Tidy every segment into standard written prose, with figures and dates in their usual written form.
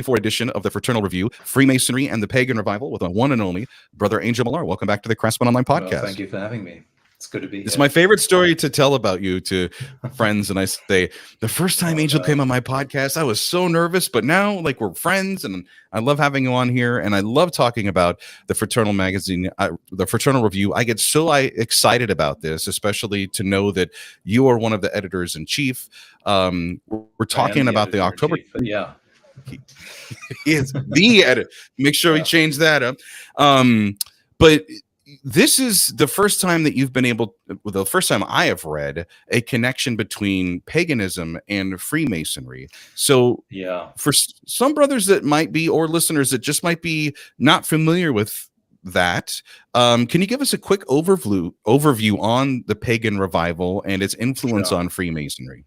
edition of the Fraternal Review, Freemasonry and the Pagan Revival, with a one and only Brother Angel Millar. Welcome back to the Craftsmen Online podcast. Well, thank you for having me. It's good to be here. It's my favorite story to tell about you to friends, and I say, the first time Angel came on my podcast, I was so nervous, but now, like, we're friends, and I love having you on here, and I love talking about the Fraternal magazine, the Fraternal Review. I get so excited about this, especially to know that you are one of the editors-in-chief. We're talking about the October... But yeah. He is the editor. Make sure we change that up. But this is the first time that you've been able, the first time I have read a connection between paganism and Freemasonry. So for some brothers that might be, or listeners that just might be not familiar with that, can you give us a quick overview on the Pagan Revival and its influence on Freemasonry?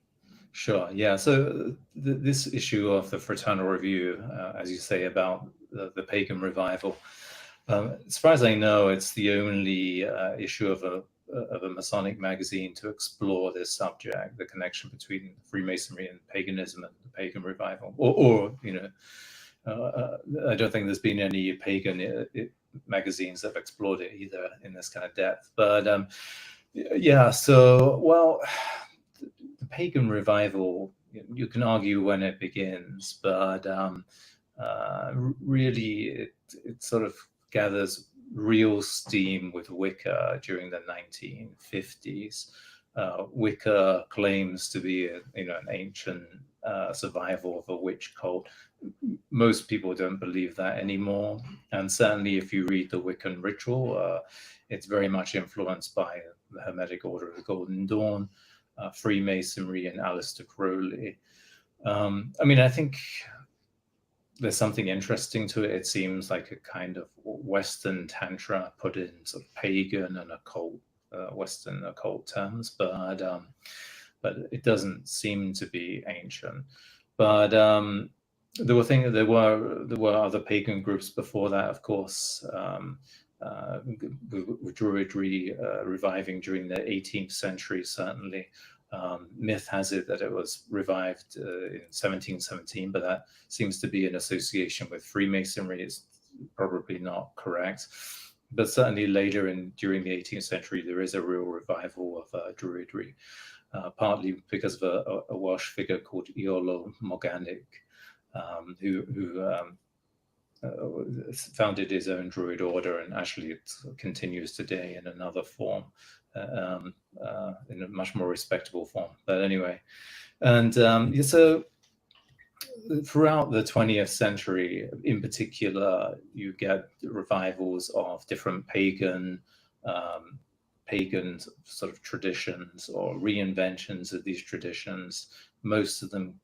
Sure. Yeah. So this issue of the Fraternal Review, as you say, about the Pagan Revival, as far as I know, it's the only issue of a Masonic magazine to explore this subject, the connection between Freemasonry and paganism and the Pagan Revival. Or I don't think there's been any pagan magazines that have explored it either in this kind of depth. But the Pagan Revival, you can argue when it begins, but really it sort of gathers real steam with Wicca during the 1950s. Wicca claims to be an ancient survival of a witch cult. Most people don't believe that anymore, and certainly if you read the Wiccan ritual, it's very much influenced by the Hermetic Order of the Golden Dawn, Freemasonry, and Aleister Crowley. I think there's something interesting to it. It seems like a kind of Western Tantra put in sort of pagan and occult, Western occult terms, but it doesn't seem to be ancient. But there were other pagan groups before that, of course. With Druidry reviving during the 18th century, certainly. Myth has it that it was revived in 1717, but that seems to be an association with Freemasonry. It's probably not correct. But certainly later during the 18th century, there is a real revival of Druidry, partly because of a Welsh figure called Iolo Morgannwg, who founded his own Druid order, and actually it continues today in another form, in a much more respectable form. But anyway, and so throughout the 20th century, in particular, you get revivals of different pagan sort of traditions or reinventions of these traditions. Most of them,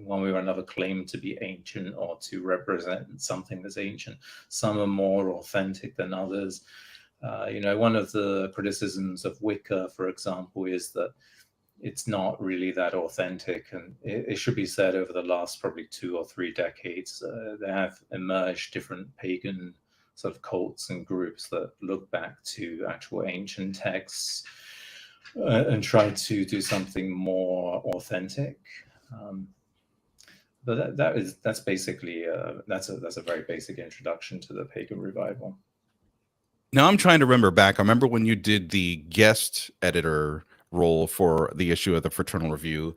one way or another, claim to be ancient or to represent something that's ancient. Some are more authentic than others. One of the criticisms of Wicca, for example, is that it's not really that authentic. And it should be said, over the last probably 2 or 3 decades, there have emerged different pagan sort of cults and groups that look back to actual ancient texts and try to do something more authentic. But that's basically that's a very basic introduction to the Pagan Revival. Now I'm trying to remember back. I remember when you did the guest editor role for the issue of the Fraternal Review.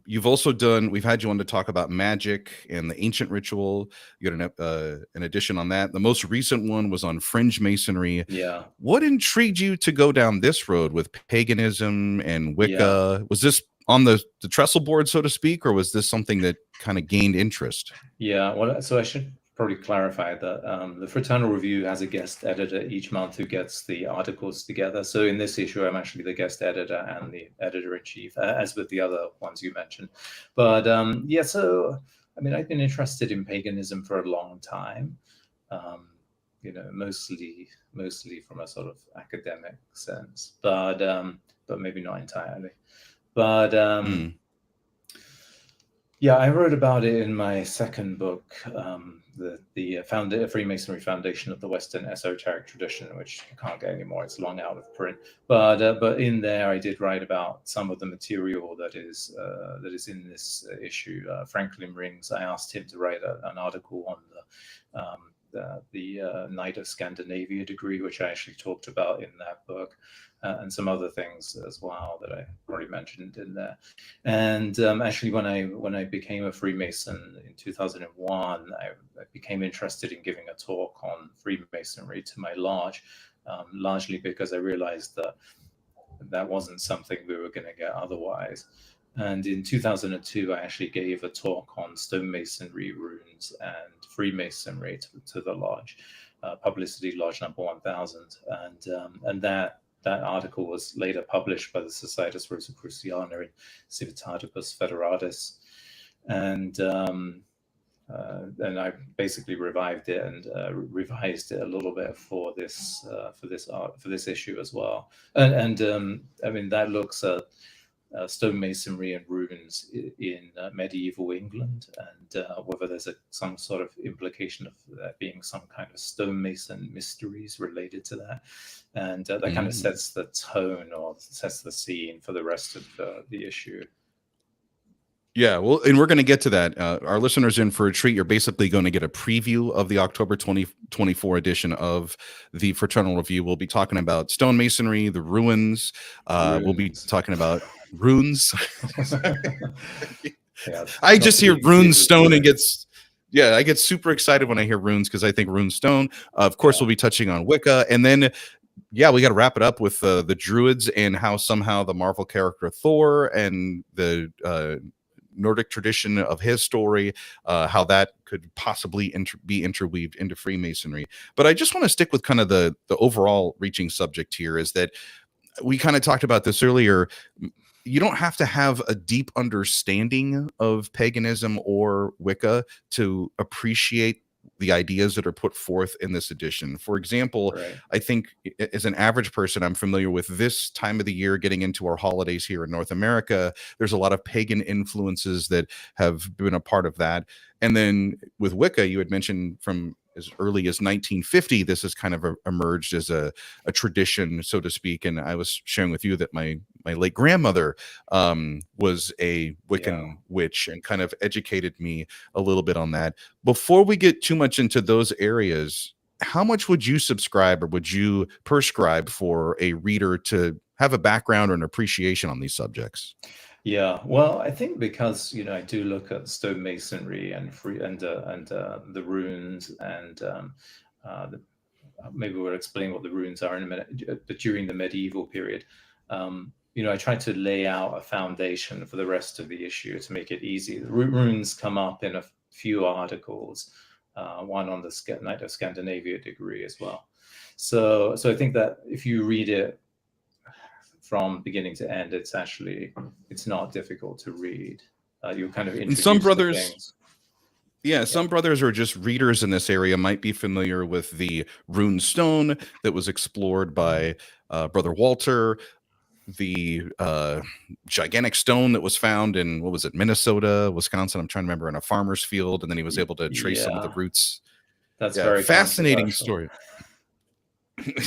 You've also we've had you on to talk about magic and the ancient ritual. You got an edition on that. The most recent one was on fringe masonry. Yeah. What intrigued you to go down this road with paganism and Wicca? Yeah. Was this on the trestle board, so to speak, or was this something that kind of gained interest? Yeah, well, so I should probably clarify that the Fraternal Review has a guest editor each month who gets the articles together. So in this issue, I'm actually the guest editor and the editor-in-chief, as with the other ones you mentioned. But so I've been interested in paganism for a long time. Mostly from a sort of academic sense, but maybe not entirely. But Yeah, I wrote about it in my second book, the Freemasonry Foundation of the Western Esoteric Tradition, which you can't get anymore. It's long out of print. But in there, I did write about some of the material that is in this issue. Franklin Rings, I asked him to write an article on the Knight of Scandinavia degree, which I actually talked about in that book, and some other things as well that I already mentioned in there. And actually, when I became a Freemason in 2001, I became interested in giving a talk on Freemasonry to my lodge, largely because I realized that that wasn't something we were going to get otherwise. And in 2002, I actually gave a talk on stonemasonry, runes, and Freemasonry to the lodge, Publicity Lodge number 1000, and that article was later published by the Societas Rosicruciana in Civitatibus Federatis, and I basically revived it and revised it a little bit for this issue as well. And I mean, that looks at stonemasonry and runes in medieval England, and whether there's some sort of implication of that being some kind of stonemason mysteries related to that. And that kind of sets the tone or sets the scene for the rest of the issue. Yeah, well, and we're going to get to that. Our listeners in for a treat. You're basically going to get a preview of the October 2024 edition of the Fraternal Review. We'll be talking about stonemasonry, the ruins. We'll be talking about runes. Yeah, I just hear rune stone and I get super excited when I hear runes because I think rune stone. Of course, we'll be touching on Wicca, and then we got to wrap it up with the Druids and how somehow the Marvel character Thor and the Nordic tradition of his story, how that could possibly be interweaved into Freemasonry. But I just want to stick with kind of the overall reaching subject here, is that we kind of talked about this earlier. You don't have to have a deep understanding of paganism or Wicca to appreciate the ideas that are put forth in this edition. For example, right. I think as an average person, I'm familiar with this time of the year, getting into our holidays here in North America. There's a lot of pagan influences that have been a part of that. And then with Wicca, you had mentioned from as early as 1950, this has kind of emerged as a tradition, so to speak. And I was sharing with you that my late grandmother was a Wiccan witch and kind of educated me a little bit on that. Before we get too much into those areas, how much would you subscribe or would you prescribe for a reader to have a background or an appreciation on these subjects? Yeah, well, I think because I do look at stonemasonry and the runes, and maybe we'll explain what the runes are in a minute. But during the medieval period, I try to lay out a foundation for the rest of the issue to make it easy. The runes come up in a few articles, one on the Knight of Scandinavia degree as well. So I think that if you read it from beginning to end, it's not difficult to read. You kind of introduce some brothers. Things. Yeah, some brothers are just readers in this area might be familiar with the rune stone that was explored by Brother Walter, the gigantic stone that was found in, what was it, Minnesota, Wisconsin? I'm trying to remember, in a farmer's field, and then he was able to trace some of the roots. That's very fascinating story.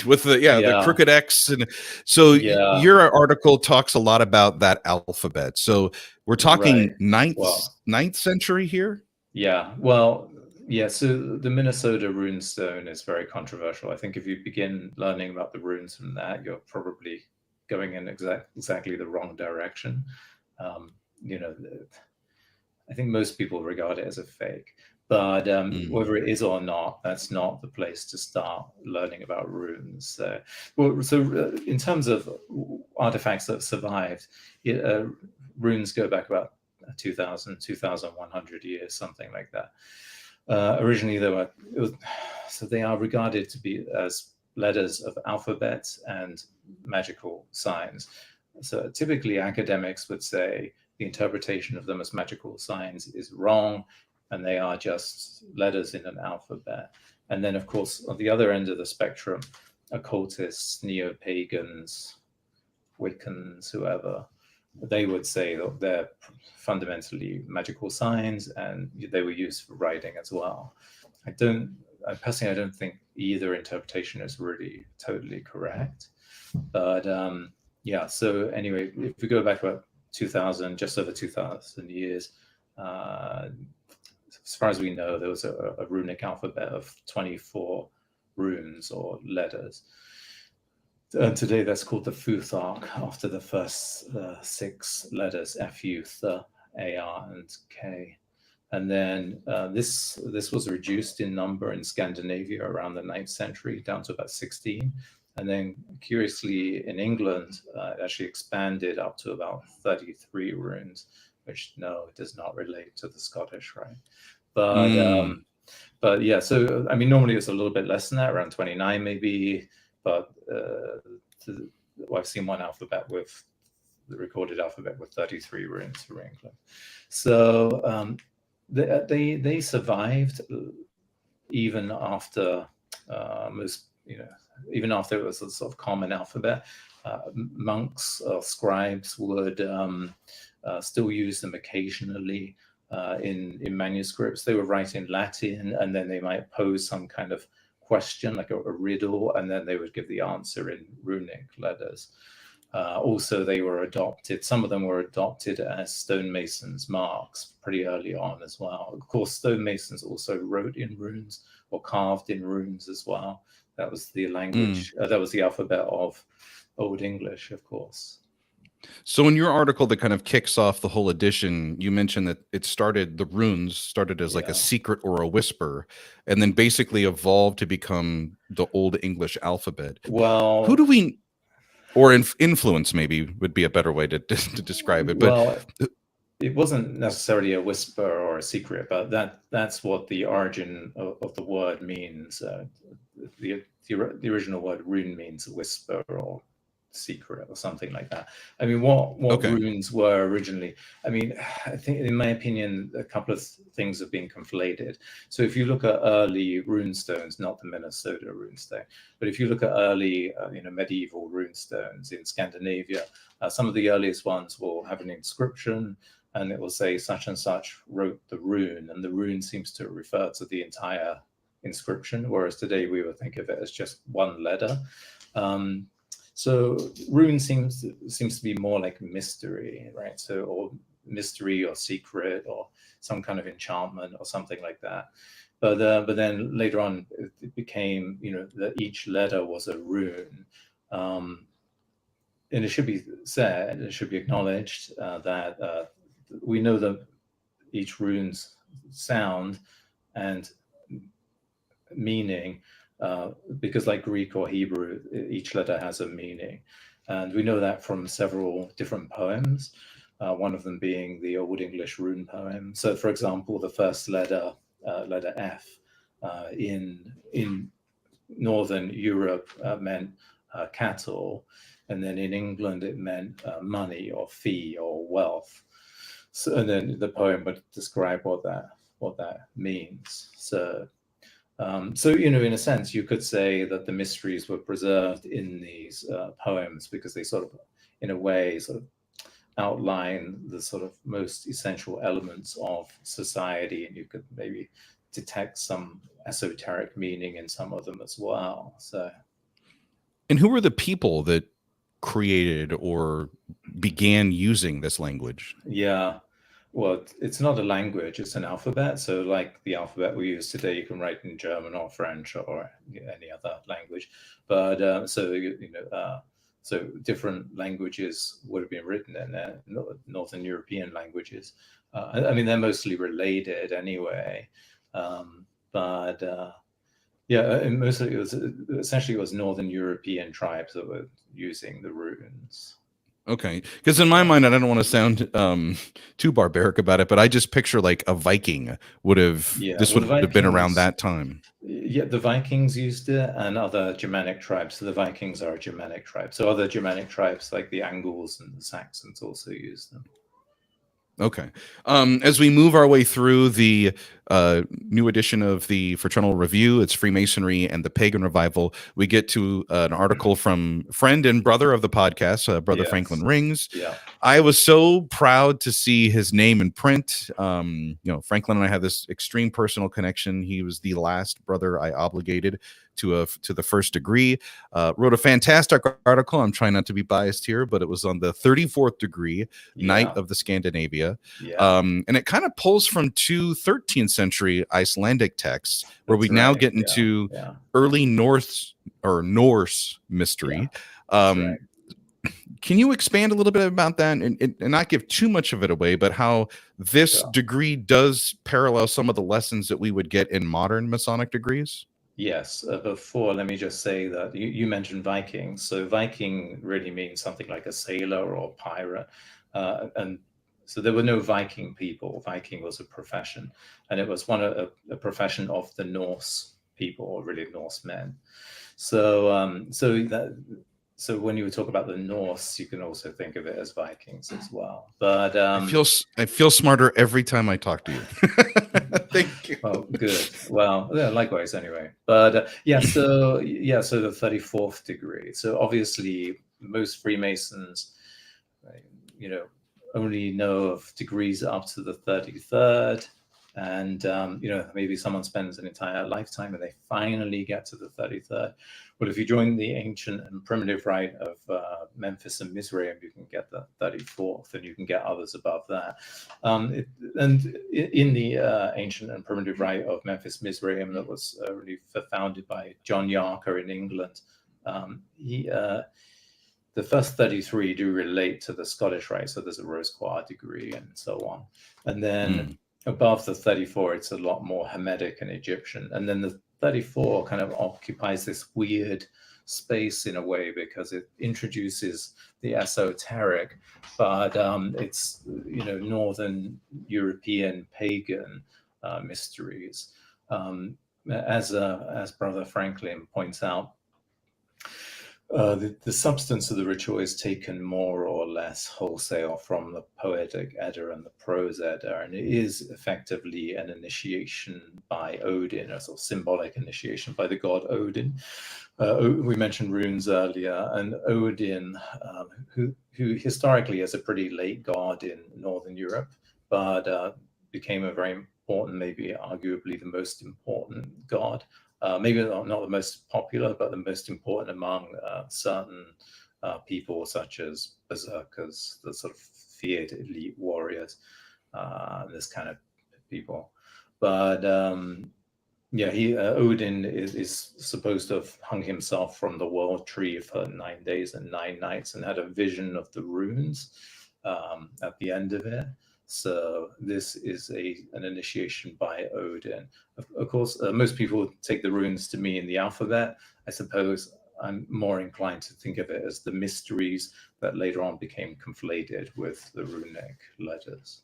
With the crooked X, and so your article talks a lot about that alphabet. So we're talking ninth century here. Yeah, well, yeah. So the Minnesota rune stone is very controversial. I think if you begin learning about the runes from that, you're probably going in exactly the wrong direction. I think most people regard it as a fake. But whether it is or not, that's not the place to start learning about runes. So in terms of artifacts that have survived, runes go back about 2,000, 2,100 years, something like that. Originally, they are regarded to be as letters of alphabet and magical signs. So typically, academics would say the interpretation of them as magical signs is wrong, and they are just letters in an alphabet. And then, of course, on the other end of the spectrum, occultists, neo-pagans, Wiccans, whoever, they would say that they're fundamentally magical signs, and they were used for writing as well. Personally, I don't think either interpretation is really totally correct. But yeah, so anyway, if we go back about 2000, just over 2000 years, as far as we know, there was a runic alphabet of 24 runes or letters. Today, that's called the Futhark, after the first 6 letters: Fu, Th, Ar, and K. And then this was reduced in number in Scandinavia around the 9th century, down to about 16. And then, curiously, in England, it actually expanded up to about 33 runes, which, no, it does not relate to the Scottish, right? But yeah, so I mean, normally it's a little bit less than that, around 29 maybe. But I've seen one alphabet with the recorded alphabet with 33 runes for England. So they survived even after even after it was a sort of common alphabet. Monks or scribes would still use them occasionally in manuscripts. They would write in Latin, and then they might pose some kind of question, like a riddle, and then they would give the answer in runic letters. Also, they were adopted. Some of them were adopted as stonemasons' marks pretty early on as well. Of course, stonemasons also wrote in runes or carved in runes as well. That was the language. That was the alphabet of Old English, of course. So in your article that kind of kicks off the whole edition, you mentioned that the runes started as like a secret or a whisper, and then basically evolved to become the Old English alphabet. Well, who do we, or influence maybe would be a better way to describe it. But well, it wasn't necessarily a whisper or a secret, but that's what the origin of the word means. The original word rune means whisper or secret or something like that. I mean, what runes were originally, I mean, I think, in my opinion, a couple of things have been conflated. So if you look at early rune stones, not the Minnesota rune stone, but if you look at early medieval rune stones in Scandinavia, some of the earliest ones will have an inscription, and it will say such and such wrote the rune, and the rune seems to refer to the entire inscription, whereas today we would think of it as just one letter. So rune seems to be more like mystery, right? So, or mystery or secret or some kind of enchantment or something like that. But then later on, it became, that each letter was a rune. And it should be said, it should be acknowledged that we know that each rune's sound and meaning, because like Greek or Hebrew, each letter has a meaning. And we know that from several different poems, one of them being the Old English rune poem. So, for example, the first letter, letter F, in Northern Europe meant cattle, and then in England it meant money or fee or wealth. So, and then the poem would describe what that means. So, in a sense, you could say that the mysteries were preserved in these poems because they sort of, in a way, sort of outline the sort of most essential elements of society, and you could maybe detect some esoteric meaning in some of them as well. So, and who were the people that created or began using this language? Yeah. Well, it's not a language, it's an alphabet. So like the alphabet we use today, you can write in German or French or any other language. But so different languages would have been written in there, Northern European languages. I mean, they're mostly related anyway. And mostly it was Northern European tribes that were using the runes. Okay, because in my mind, I don't want to sound too barbaric about it, but I just picture like a Viking would have. Yeah, this would have been around that time. Yeah, the Vikings used it, and other Germanic tribes. So the Vikings are a Germanic tribe. So other Germanic tribes like the Angles and the Saxons also use them. Okay. As we move our way through the new edition of the Fraternal Review. It's Freemasonry and the Pagan Revival. We get to an article from friend and brother of the podcast, Brother Franklin Rings. Yeah. I was so proud to see his name in print. Franklin and I have this extreme personal connection. He was the last brother I obligated to the first degree. Wrote a fantastic article. I'm trying not to be biased here, but it was on the 34th degree, Night of the Scandinavia. And it kind of pulls from two 13th century Icelandic texts, where we now get into early Norse mystery. Can you expand a little bit about that and not give too much of it away, but how this degree does parallel some of the lessons that we would get in modern Masonic degrees? Yes. Before, let me just say that you mentioned Viking. So Viking really means something like a sailor or pirate. And so there were no Viking people. Viking was a profession. And it was a profession of the Norse people, or really Norse men. So so when you talk about the Norse, you can also think of it as Vikings as well. But I feel smarter every time I talk to you. Thank you. Well, good. Well, yeah, likewise anyway. But so the 34th degree. So obviously most Freemasons, only know of degrees up to the 33rd. And, maybe someone spends an entire lifetime and they finally get to the 33rd. Well, if you join the ancient and primitive rite of Memphis and Mizraim, you can get the 34th, and you can get others above that. And in the ancient and primitive rite of Memphis Mizraim, that was really founded by John Yarker in England, the first 33 do relate to the Scottish rite. So there's a Rose Quarter degree and so on. And then above the 34, it's a lot more Hamitic and Egyptian. And then the 34 kind of occupies this weird space in a way, because it introduces the esoteric, but it's Northern European pagan mysteries. As Brother Franklin points out, the substance of the ritual is taken more or less wholesale from the Poetic Edda and the Prose Edda, and it is effectively an initiation by Odin, a sort of symbolic initiation by the god Odin. We mentioned runes earlier, and Odin, who historically is a pretty late god in Northern Europe, but became a very important, maybe arguably the most important god. Maybe not the most popular, but the most important among certain people, such as berserkers, the sort of feared elite warriors, this kind of people. But Odin is supposed to have hung himself from the world tree for 9 days and 9 nights, and had a vision of the runes at the end of it. So this is an initiation by Odin. Of course, most people take the runes to mean the alphabet. I suppose I'm more inclined to think of it as the mysteries that later on became conflated with the runic letters.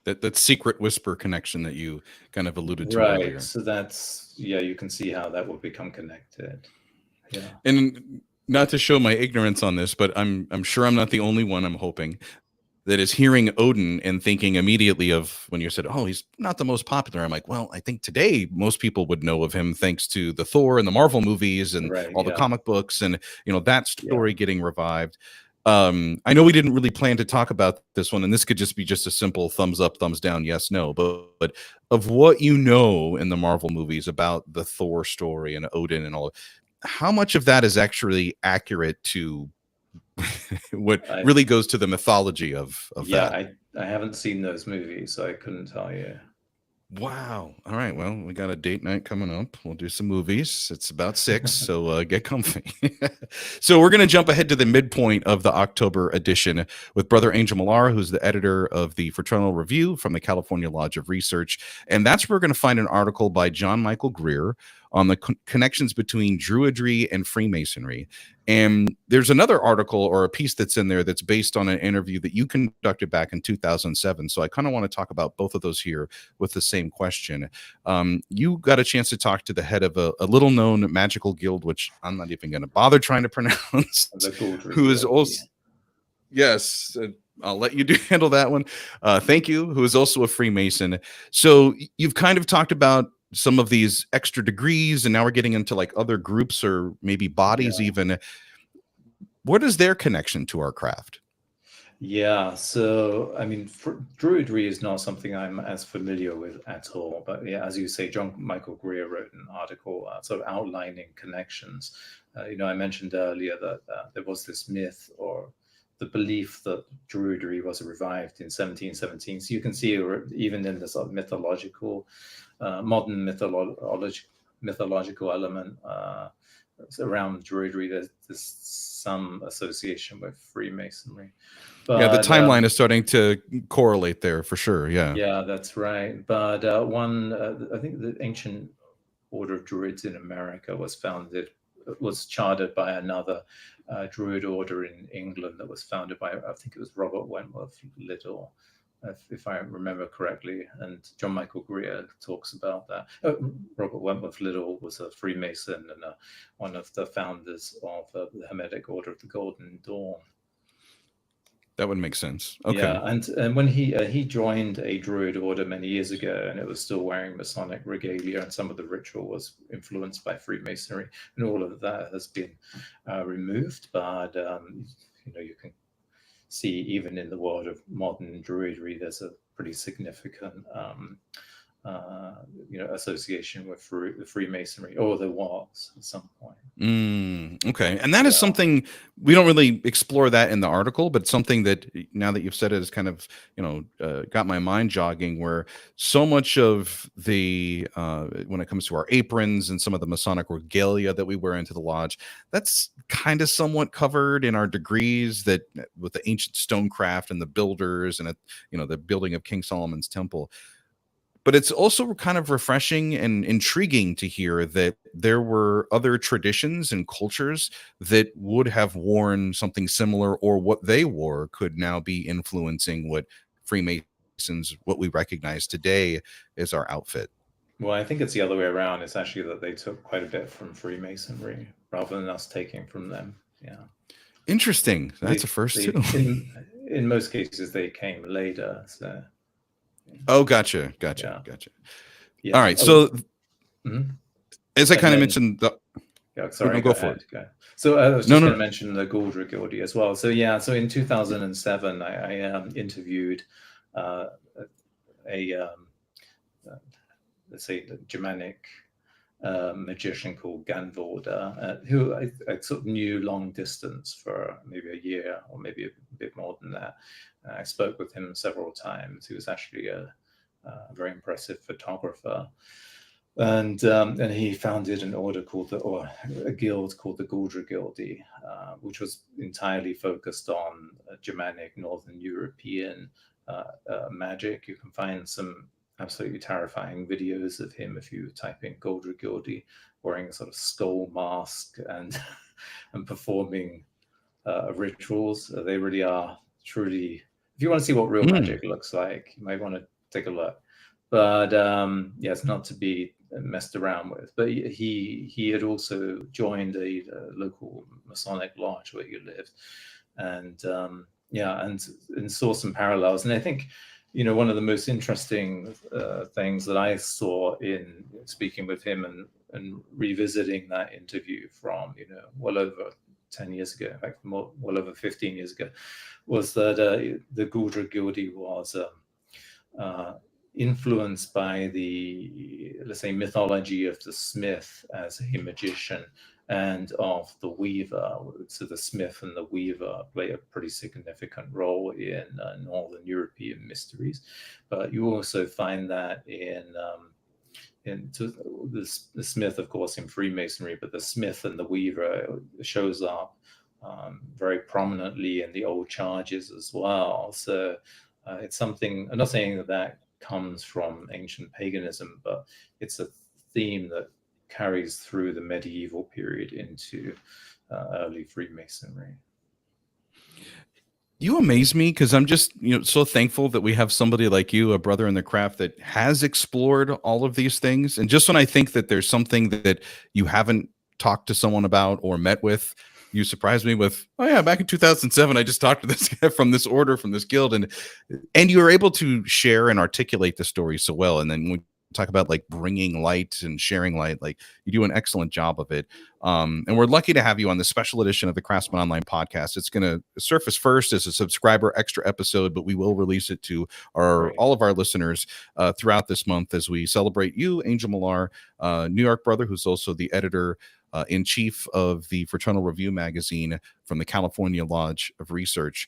That secret whisper connection that you kind of alluded to earlier. Right. So that's, you can see how that will become connected. Yeah. And not to show my ignorance on this, but I'm sure I'm not the only one, I'm hoping, that is hearing Odin and thinking immediately of, when you said, oh, he's not the most popular. I'm like, well, I think today most people would know of him thanks to the Thor and the Marvel movies and all the comic books and, that story getting revived. I know we didn't really plan to talk about this one, and this could just be a simple thumbs up, thumbs down, yes, no. But of what you know in the Marvel movies about the Thor story and Odin and all, how much of that is actually accurate to what really goes to the mythology of that? I haven't seen those movies, so I couldn't tell you. Wow. All right. Well, we got a date night coming up. We'll do some movies. It's about 6, so get comfy. So we're going to jump ahead to the midpoint of the October edition with Brother Angel Millar, who's the editor of the Fraternal Review from the California Lodge of Research. And that's where we're going to find an article by John Michael Greer on the connections between Druidry and Freemasonry. And there's another article or a piece that's in there that's based on an interview that you conducted back in 2007. So I kind of want to talk about both of those here with the same question. You got a chance to talk to the head of a little-known magical guild, which I'm not even going to bother trying to pronounce, who is also... Yes, I'll let you handle that one. Thank you, who is also a Freemason. So you've kind of talked about some of these extra degrees, and now we're getting into like other groups or maybe bodies even. What is their connection to our craft? Yeah, so I mean, Druidry is not something I'm as familiar with at all. But yeah, as you say, John Michael Greer wrote an article sort of outlining connections. I mentioned earlier that there was this myth or the belief that Druidry was revived in 1717. So you can see even in the sort of mythological, modern mythological element around Druidry, there's some association with Freemasonry. But, yeah, the timeline is starting to correlate there for sure. Yeah, that's right. But I think the ancient Order of Druids in America was chartered by another Druid order in England that was founded by, I think it was Robert Wentworth Little, if I remember correctly. And John Michael Greer talks about that. Robert Wentworth Little was a Freemason and one of the founders of the Hermetic Order of the Golden Dawn. That would make sense. Okay. Yeah, and when he joined a Druid order many years ago, and it was still wearing Masonic regalia, and some of the ritual was influenced by Freemasonry, and all of that has been removed. But you can see even in the world of modern Druidry, there's a pretty significant association with Freemasonry, or there was at some point. Okay, and that is something we don't really explore that in the article, but something that now that you've said it has kind of got my mind jogging. Where so much of the when it comes to our aprons and some of the Masonic regalia that we wear into the lodge, that's kind of somewhat covered in our degrees. That with the ancient stonecraft and the builders and the building of King Solomon's temple. But it's also kind of refreshing and intriguing to hear that there were other traditions and cultures that would have worn something similar, or what they wore could now be influencing what Freemasons, what we recognize today as our outfit. Well, I think it's the other way around. It's actually that they took quite a bit from Freemasonry rather than us taking from them. Yeah. Interesting. That's a first too. In most cases, they came later. So. Oh, gotcha. Yeah. All right. So, as I kind of mentioned, sorry, go for it. Go. So I was just going to mention the Gould Gildy as well. So yeah, so in 2007, I interviewed let's say, the Germanic magician called Ganvorder, who I sort of knew long distance for maybe a year or maybe a bit more than that. I spoke with him several times. He was actually a very impressive photographer, and he founded an order a guild called the Gilds Gildy, which was entirely focused on Germanic, Northern European magic. You can find some absolutely terrifying videos of him if you type in Gilds Gildy, wearing a sort of skull mask and performing rituals. They really are truly. If you want to see what real magic looks like, you might want to take a look. But it's not to be messed around with. But he had also joined a local Masonic lodge where he lived, and saw some parallels. And I think, one of the most interesting things that I saw in speaking with him and revisiting that interview from well over 10 years ago, in fact, well over 15 years ago, was that the Gilds Gildy was influenced by the, let's say, mythology of the smith as a magician and of the weaver. So the smith and the weaver play a pretty significant role in Northern European mysteries. But you also find that in the smith, of course, in Freemasonry, but the smith and the weaver shows up very prominently in the old charges as well. So it's something, I'm not saying that comes from ancient paganism, but it's a theme that carries through the medieval period into early Freemasonry. You amaze me, because I'm just so thankful that we have somebody like you, a brother in the craft, that has explored all of these things. And just when I think that there's something that you haven't talked to someone about or met with, you surprised me with, oh yeah, back in 2007, I just talked to this guy from this order, from this guild, and you were able to share and articulate the story so well. And then when we talk about like bringing light and sharing light, like you do an excellent job of it. And we're lucky to have you on the special edition of the Craftsman Online podcast. It's going to surface first as a subscriber extra episode, but we will release it to all of our listeners throughout this month as we celebrate you, Angel Millar, New York brother, who's also the editor in chief of the Fraternal Review magazine from the California Lodge of Research.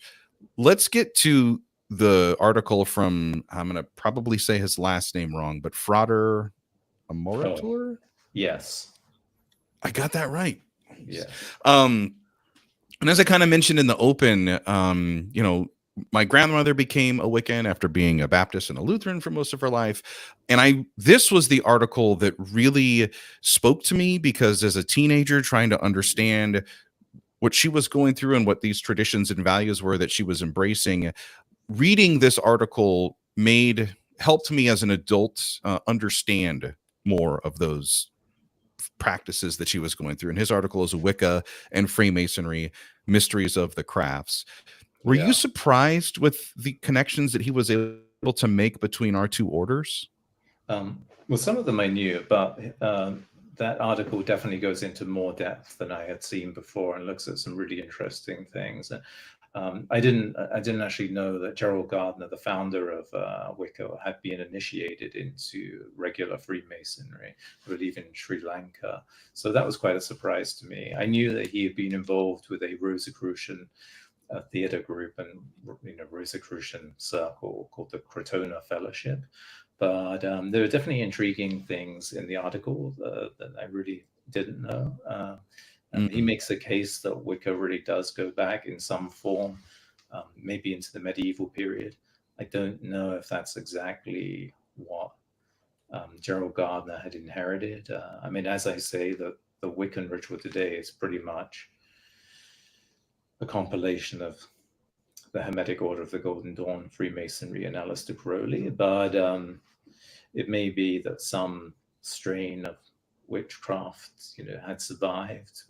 Let's get to the article from, I'm going to probably say his last name wrong, but Frater Amorator? Oh, yes. I got that right. Yeah. And as I kind of mentioned in the open, my grandmother became a Wiccan after being a Baptist and a Lutheran for most of her life. And this was the article that really spoke to me, because as a teenager trying to understand what she was going through and what these traditions and values were that she was embracing, reading this article helped me as an adult understand more of those practices that she was going through. And his article is Wicca and Freemasonry, Mysteries of the Crafts. Were you surprised with the connections that he was able to make between our two orders? Well, some of them I knew, but that article definitely goes into more depth than I had seen before and looks at some really interesting things. I didn't actually know that Gerald Gardner, the founder of Wicca, had been initiated into regular Freemasonry, I believe in Sri Lanka. So that was quite a surprise to me. I knew that he had been involved with a Rosicrucian theater group and Rosicrucian circle called the Crotona Fellowship. But there are definitely intriguing things in the article that I really didn't know. He makes a case that Wicca really does go back in some form, maybe into the medieval period. I don't know if that's exactly what Gerald Gardner had inherited. I mean, as I say, the Wiccan ritual today is pretty much a compilation of the Hermetic Order of the Golden Dawn, Freemasonry, and Aleister Crowley. But it may be that some strain of witchcraft, had survived,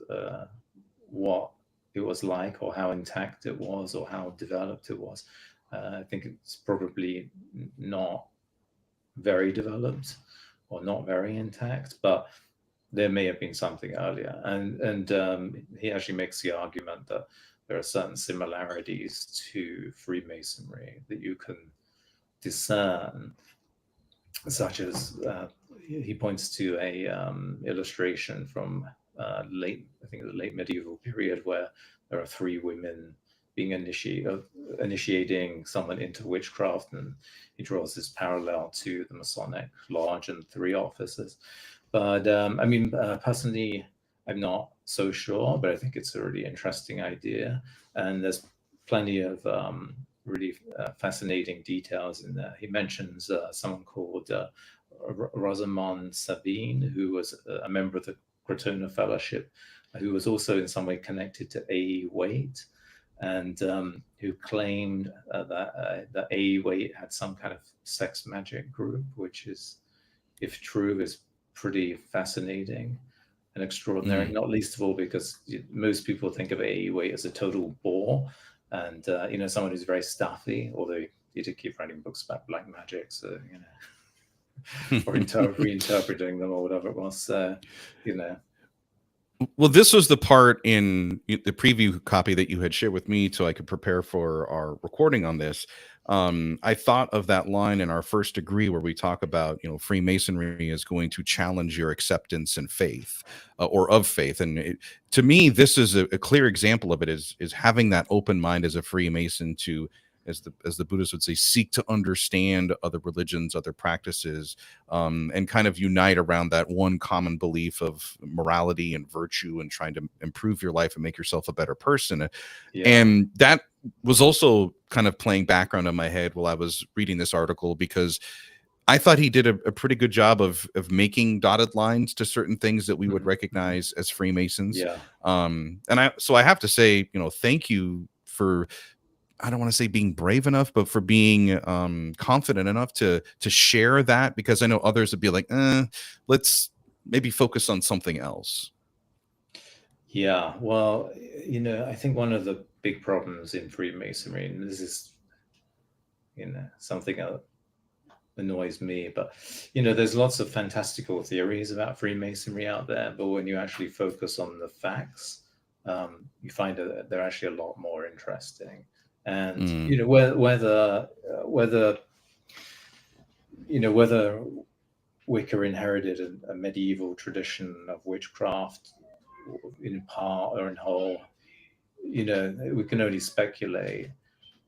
what it was like, or how intact it was, or how developed it was. I think it's probably not very developed or not very intact, but there may have been something earlier. And he actually makes the argument that there are certain similarities to Freemasonry that you can discern, such as he points to a illustration from the late medieval period, where there are three women being initiating someone into witchcraft, and he draws this parallel to the Masonic lodge and three officers. But personally, I'm not so sure, but I think it's a really interesting idea, and there's plenty of really fascinating details in there. He mentions someone called Rosamond Sabine, who was a member of the Crotona Fellowship, who was also in some way connected to A. Waite, and who claimed that A. Waite had some kind of sex magic group, which is, if true, is pretty fascinating and extraordinary, not least of all because most people think of A. Waite as a total bore, and someone who's very stuffy, although he did keep writing books about black magic, so or reinterpreting them or whatever it was. Well, this was the part in the preview copy that you had shared with me so I could prepare for our recording on this. I thought of that line in our first degree where we talk about, Freemasonry is going to challenge your acceptance and faith, or of faith. And to me, this is a clear example of it, is having that open mind as a Freemason to, as the Buddhists would say, seek to understand other religions, other practices, and kind of unite around that one common belief of morality and virtue and trying to improve your life and make yourself a better person. Yeah. And that was also kind of playing background in my head while I was reading this article, because I thought he did a pretty good job of making dotted lines to certain things that we would recognize as Freemasons. Yeah. And I have to say, thank you for, I don't want to say being brave enough, but for being confident enough to share that, because I know others would be like, let's maybe focus on something else. Yeah, well, I think one of the big problems in Freemasonry, and this is, something that annoys me, but there's lots of fantastical theories about Freemasonry out there, but when you actually focus on the facts, you find that they're actually a lot more interesting. And whether whether Wicca inherited a medieval tradition of witchcraft in part or in whole, we can only speculate.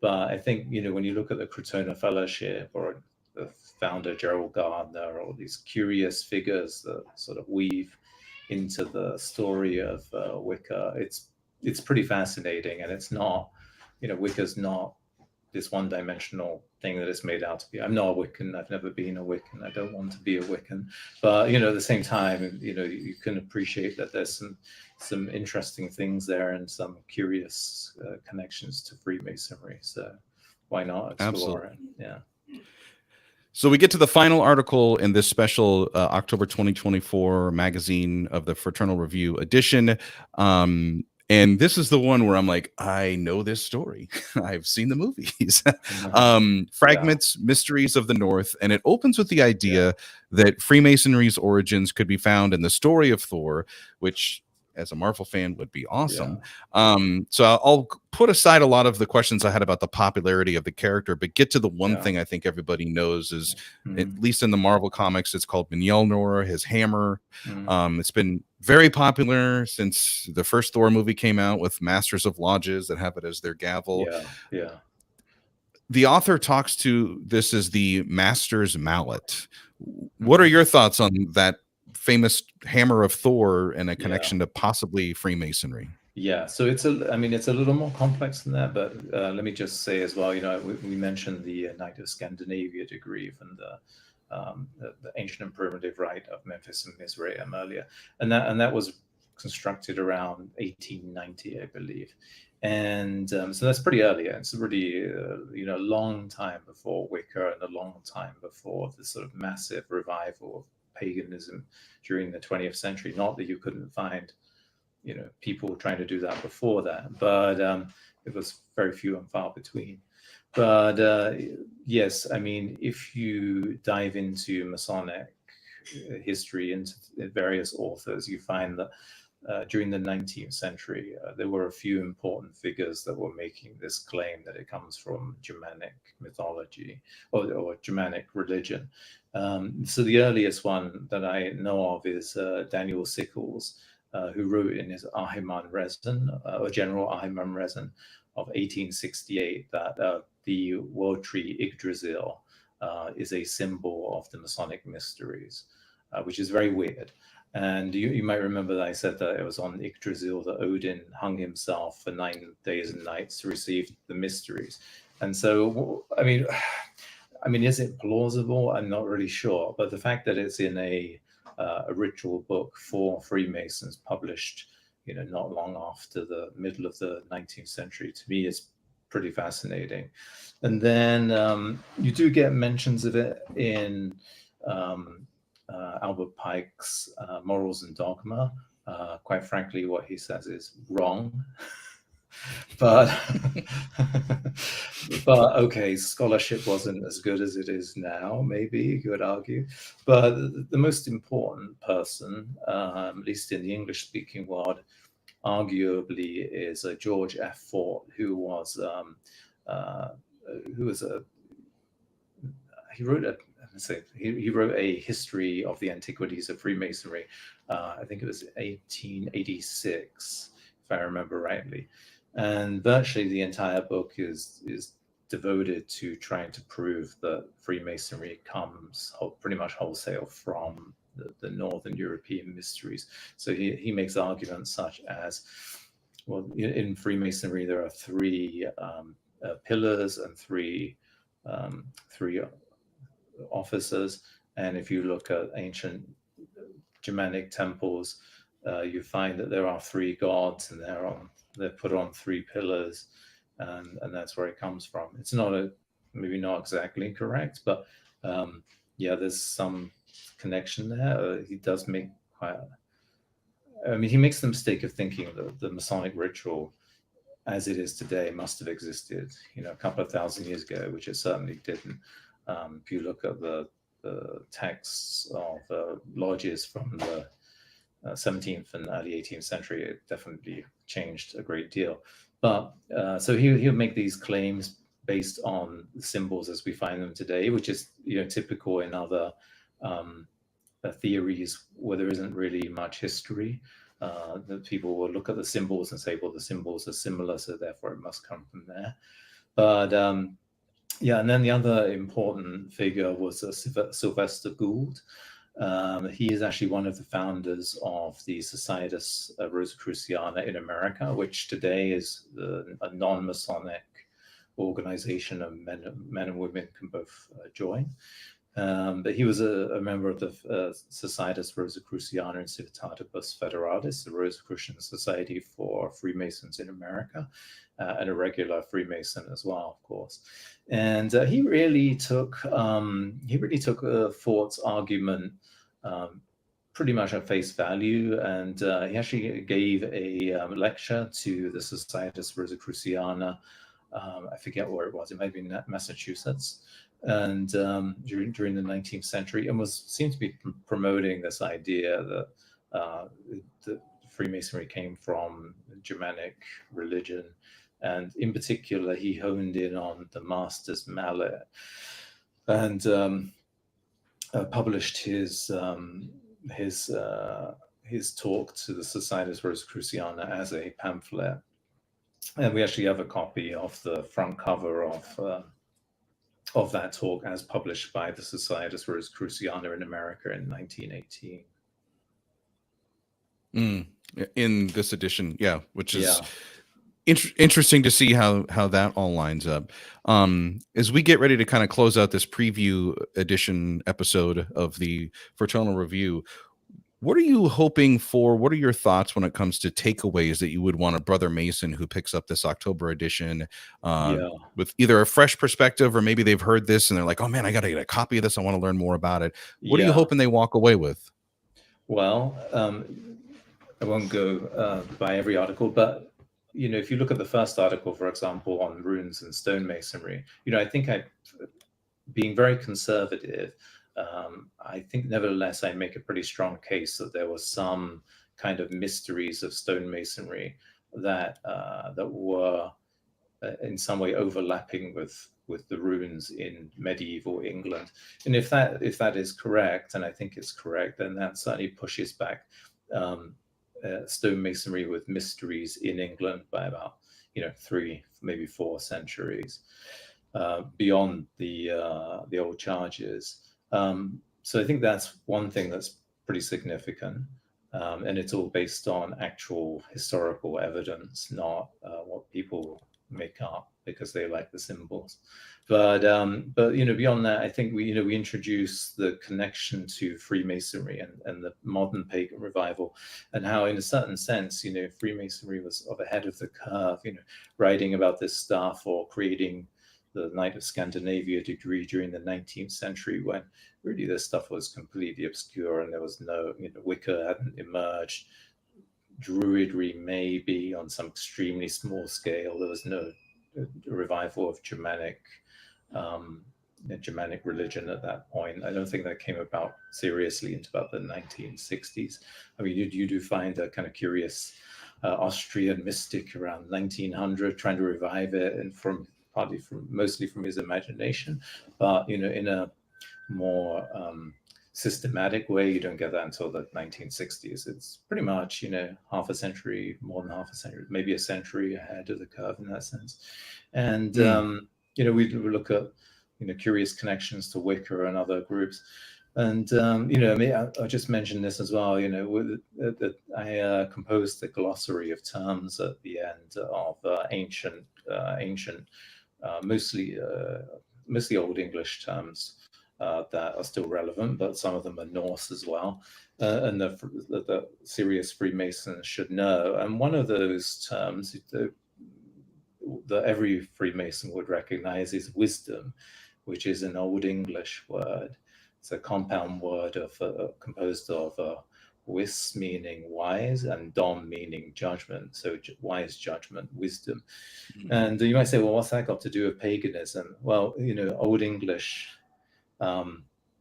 But I think, when you look at the Crotona Fellowship or the founder Gerald Gardner, or these curious figures that sort of weave into the story of Wicca, it's pretty fascinating, and it's not, Wicca's not this one-dimensional thing that it's made out to be. I'm not a Wiccan. I've never been a Wiccan. I don't want to be a Wiccan. But at the same time, you can appreciate that there's some interesting things there and some curious connections to Freemasonry. So why not explore it? Yeah. So we get to the final article in this special October 2024 magazine of the Fraternal Review edition. And this is the one where I'm like, I know this story. I've seen the movies. Fragments, Mysteries of the North. And it opens with the idea that Freemasonry's origins could be found in the story of Thor, which, as a Marvel fan, would be awesome. So I'll put aside a lot of the questions I had about the popularity of the character, but get to the one thing I think everybody knows is, at least in the Marvel comics, it's called Mjolnir, his hammer. It's been very popular since the first Thor movie came out, with Masters of Lodges that have it as their gavel. The author talks to this as the Master's Mallet. What are your thoughts on that famous hammer of Thor and a connection to possibly Freemasonry? Yeah, so it's a little more complex than that, but let me just say as well, we mentioned the Knight of Scandinavia degree from the ancient and primitive rite of Memphis and Mizraim earlier, and that was constructed around 1890, I believe, and so that's pretty early. It's really a long time before Wicca and a long time before the sort of massive revival of paganism during the 20th century. Not that you couldn't find people trying to do that before that, but it was very few and far between. But yes, if you dive into Masonic history, into various authors, you find that during the 19th century, there were a few important figures that were making this claim that it comes from Germanic mythology or Germanic religion. So the earliest one that I know of is Daniel Sickles, who wrote in his Ahriman Reson, or General Ahriman Reson of 1868, that the world tree Yggdrasil is a symbol of the Masonic mysteries, which is very weird. And you might remember that I said that it was on Yggdrasil that Odin hung himself for 9 days and nights to receive the mysteries. And so, is it plausible? I'm not really sure. But the fact that it's in a ritual book for Freemasons published, not long after the middle of the 19th century, to me is pretty fascinating. And then you do get mentions of it in Albert Pike's Morals and Dogma. Quite frankly, what he says is wrong. But okay, scholarship wasn't as good as it is now, maybe you could argue. But the most important person, at least in the English-speaking world, arguably is George F. Fort, who he wrote a history of the antiquities of Freemasonry. I think it was 1886, if I remember rightly. And virtually the entire book is devoted to trying to prove that Freemasonry comes pretty much wholesale from the Northern European mysteries. So he makes arguments such as, well, in Freemasonry there are three pillars and three officers, and if you look at ancient Germanic temples, you find that there are three gods, and they're put on three pillars, and that's where it comes from. It's maybe not exactly correct, but there's some connection there. He does make quite I mean, he makes the mistake of thinking that the Masonic ritual, as it is today, must have existed, a couple of thousand years ago, which it certainly didn't. If you look at the texts of lodges from the 17th and early 18th century, it definitely changed a great deal. But so he'll make these claims based on the symbols as we find them today, which is typical in other theories where there isn't really much history. That people will look at the symbols and say, well, the symbols are similar, so therefore it must come from there. But yeah, and then the other important figure was Sylvester Gould. He is actually one of the founders of the Societas Rosicruciana in America, which today is a non-Masonic organization of men and women can both join. But he was a member of the Societas Rosicruciana in Civitatibus Federalis, the Rosicrucian Society for Freemasons in America, and a regular Freemason as well, of course. And he really took Fort's argument pretty much at face value, and he actually gave a lecture to the Societas Rosicruciana. I forget where it was. It may be in Massachusetts, and during the 19th century, and seemed to be promoting this idea that Freemasonry came from Germanic religion, and in particular, he honed in on the Master's Mallet, and published his talk to the Societas Rosicruciana as a pamphlet. And we actually have a copy of the front cover of that talk as published by the Societas Rosicruciana in America in 1918. In this edition, yeah, which is interesting to see how that all lines up. As we get ready to kind of close out this preview edition episode of the Fraternal Review, what are you hoping for? What are your thoughts when it comes to takeaways that you would want a brother Mason who picks up this October edition with either a fresh perspective, or maybe they've heard this and they're like, oh man, I got to get a copy of this. I want to learn more about it. What are you hoping they walk away with? Well, I won't go by every article, but if you look at the first article, for example, on runes and stonemasonry, I think being very conservative, I think nevertheless I make a pretty strong case that there was some kind of mysteries of stonemasonry that were in some way overlapping with the runes in medieval England. And if that is correct, and I think it's correct, then that certainly pushes back stonemasonry with mysteries in England by about 3, maybe 4 centuries beyond the old charges. So I think that's one thing that's pretty significant, and it's all based on actual historical evidence, not what people make up because they like the symbols. But beyond that, I think we introduce the connection to Freemasonry and the modern Pagan Revival, and how in a certain sense Freemasonry was ahead of the curve, writing about this stuff or creating the Knight of Scandinavia degree during the 19th century, when really this stuff was completely obscure and there was no, Wicca hadn't emerged, Druidry maybe on some extremely small scale. There was no revival of Germanic religion at that point. I don't think that came about seriously until about the 1960s. I mean, you do find a kind of curious Austrian mystic around 1900 trying to revive it, and mostly from his imagination, but in a more systematic way. You don't get that until the 1960s. It's pretty much half a century, more than half a century, maybe a century ahead of the curve in that sense. And we look at curious connections to Wicca and other groups. And I just mentioned this as well. I composed the glossary of terms at the end of ancient, mostly Old English terms that are still relevant, but some of them are Norse as well, and the serious Freemasons should know. And one of those terms that every Freemason would recognize is wisdom, which is an Old English word. It's a compound word composed of wis meaning wise and dom meaning judgment. So wise judgment, wisdom. And you might say, well, what's that got to do with paganism? Well, Old English,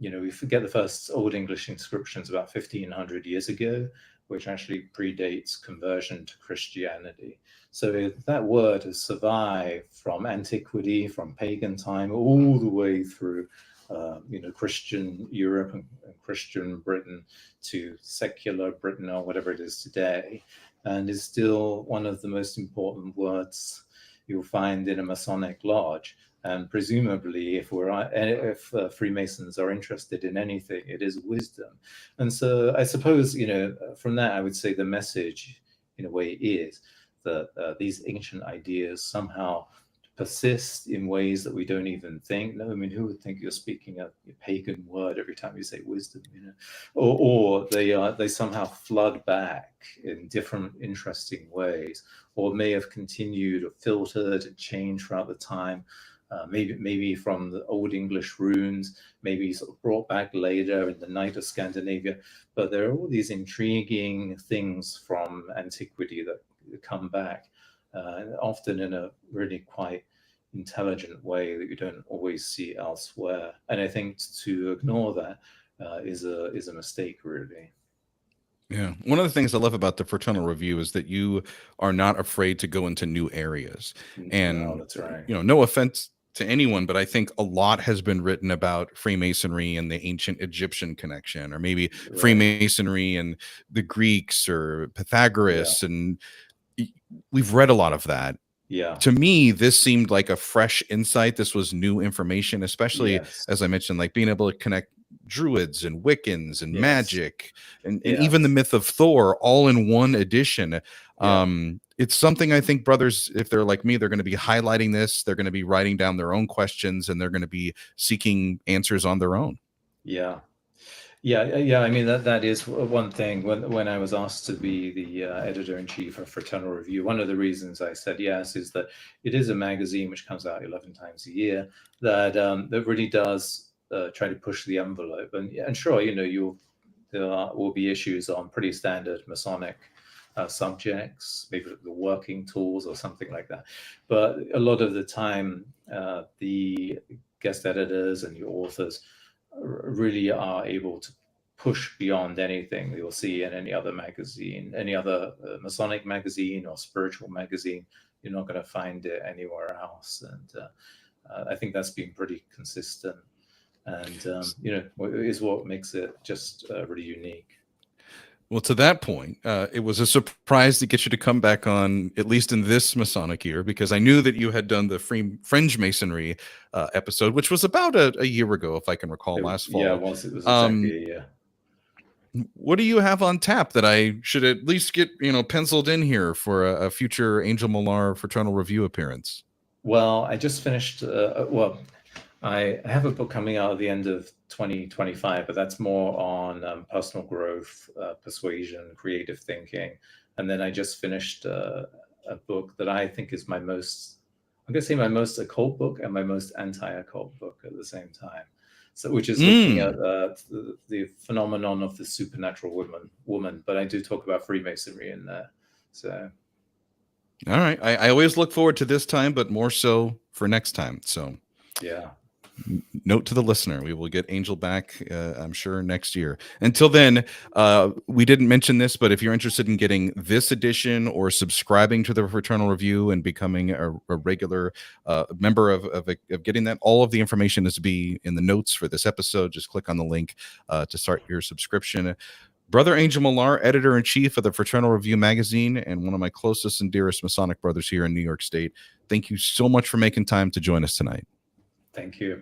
we forget the first Old English inscriptions about 1500 years ago, which actually predates conversion to Christianity. So that word has survived from antiquity, from pagan time, all the way through Christian Europe and Christian Britain to secular Britain, or whatever it is today, and is still one of the most important words you'll find in a Masonic lodge. And presumably, if Freemasons are interested in anything, it is wisdom. And so I suppose, from that, I would say the message, in a way, is that these ancient ideas somehow persist in ways that we don't even think. No, I mean, who would think you're speaking a pagan word every time you say wisdom? Or they somehow flood back in different interesting ways, or may have continued or filtered and changed throughout the time. Maybe from the Old English runes, maybe sort of brought back later in the Night of Scandinavia. But there are all these intriguing things from antiquity that come back, often in a really quite intelligent way that you don't always see elsewhere. And I think to ignore that is a mistake, really. Yeah. One of the things I love about the Fraternal Review is that you are not afraid to go into new areas. And, that's right. No offense to anyone, but I think a lot has been written about Freemasonry and the ancient Egyptian connection, or maybe Freemasonry and the Greeks or Pythagoras. And we've read a lot of that. Yeah. To me, this seemed like a fresh insight. This was new information, especially, as I mentioned, like being able to connect Druids and Wiccans and magic and even the myth of Thor all in one edition. It's something I think brothers, if they're like me, they're going to be highlighting this. They're going to be writing down their own questions, and they're going to be seeking answers on their own. Yeah. I mean, that is one thing. When I was asked to be the editor-in-chief of Fraternal Review, one of the reasons I said yes is that it is a magazine which comes out 11 times a year that really does try to push the envelope. And sure, there will be issues on pretty standard Masonic subjects, maybe the working tools or something like that. But a lot of the time, the guest editors and your authors really are able to push beyond anything you'll see in any other magazine, any other Masonic magazine or spiritual magazine. You're not going to find it anywhere else. And I think that's been pretty consistent, and is what makes it just really unique. Well, to that point, it was a surprise to get you to come back on, at least in this Masonic year, because I knew that you had done the Fringe Masonry episode, which was about a year ago, if I can recall, last fall. Yeah, it was exactly a year. What do you have on tap that I should at least get, penciled in here for a future Angel Millar Fraternal Review appearance? Well, I just finished, I have a book coming out at the end of 2025, but that's more on personal growth, persuasion, creative thinking. And then I just finished a book that I think is I'm going to say my most occult book and my most anti-occult book at the same time. So, which is looking at the phenomenon of the supernatural woman. But I do talk about Freemasonry in there. So, all right. I always look forward to this time, but more so for next time. So, yeah. Note to the listener, we will get Angel back, I'm sure, next year. Until then, we didn't mention this, but if you're interested in getting this edition or subscribing to the Fraternal Review and becoming a regular member of getting that, all of the information is to be in the notes for this episode. Just click on the link to start your subscription. Brother Angel Millar, editor-in-chief of the Fraternal Review magazine and one of my closest and dearest Masonic brothers here in New York State. Thank you so much for making time to join us tonight. Thank you.